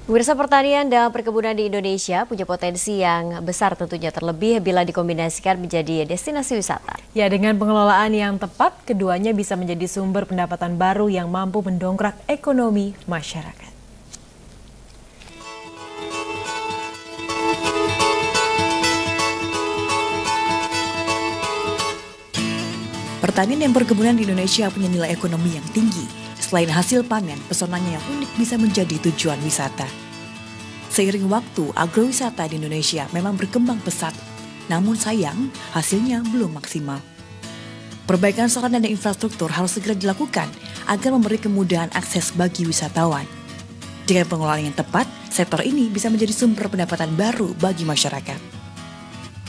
Pemirsa, pertanian dan perkebunan di Indonesia punya potensi yang besar tentunya, terlebih bila dikombinasikan menjadi destinasi wisata. Ya, dengan pengelolaan yang tepat, keduanya bisa menjadi sumber pendapatan baru yang mampu mendongkrak ekonomi masyarakat. Pertanian dan perkebunan di Indonesia punya nilai ekonomi yang tinggi. Selain hasil panen, pesonanya yang unik bisa menjadi tujuan wisata. Seiring waktu, agrowisata di Indonesia memang berkembang pesat. Namun sayang, hasilnya belum maksimal. Perbaikan sarana dan infrastruktur harus segera dilakukan agar memberi kemudahan akses bagi wisatawan. Dengan pengelolaan yang tepat, sektor ini bisa menjadi sumber pendapatan baru bagi masyarakat.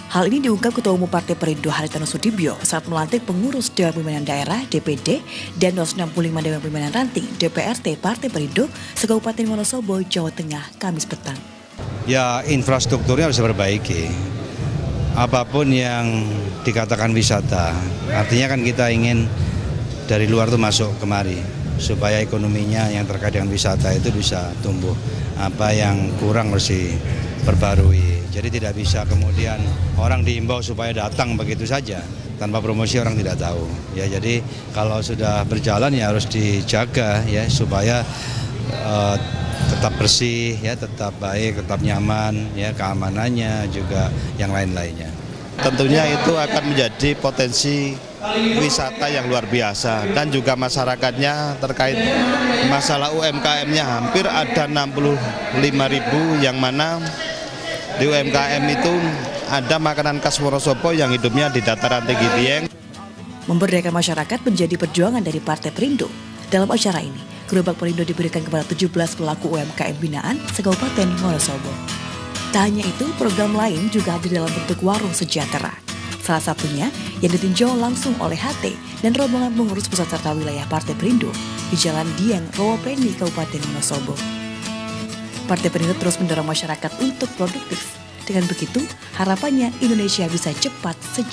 Hal ini diungkap Ketua Umum Partai Perindo Haritanu Sudibyo saat melantik pengurus Dewan Pimpinan Daerah (DPD) dan 265 Dewan Pimpinan Ranting (DPRT) Partai Perindo se-Kabupaten Wonosobo, Jawa Tengah, Kamis petang. Ya, infrastrukturnya harus diperbaiki. Apapun yang dikatakan wisata, artinya kan kita ingin dari luar tuh masuk kemari supaya ekonominya yang terkait dengan wisata itu bisa tumbuh. Apa yang kurang harus diperbarui. Jadi tidak bisa kemudian orang diimbau supaya datang begitu saja tanpa promosi, orang tidak tahu. Ya, jadi kalau sudah berjalan ya harus dijaga ya supaya tetap bersih ya, tetap baik, tetap nyaman ya, keamanannya juga yang lain-lainnya. Tentunya itu akan menjadi potensi wisata yang luar biasa dan juga masyarakatnya terkait masalah UMKM-nya hampir ada 65.000 yang mana di UMKM itu ada makanan khas Wonosobo yang hidupnya di dataran tinggi Dieng. Memberdayakan masyarakat menjadi perjuangan dari Partai Perindo. Dalam acara ini, gerobak Perindo diberikan kepada 17 pelaku UMKM binaan se-Kabupaten Wonosobo. Tak hanya itu, program lain juga hadir dalam bentuk warung sejahtera. Salah satunya yang ditinjau langsung oleh HT dan rombongan pengurus pusat serta wilayah Partai Perindo di Jalan Dieng, Rawapeni, Kabupaten Wonosobo. Partai Perindo terus mendorong masyarakat untuk produktif. Dengan begitu, harapannya Indonesia bisa cepat sejahtera.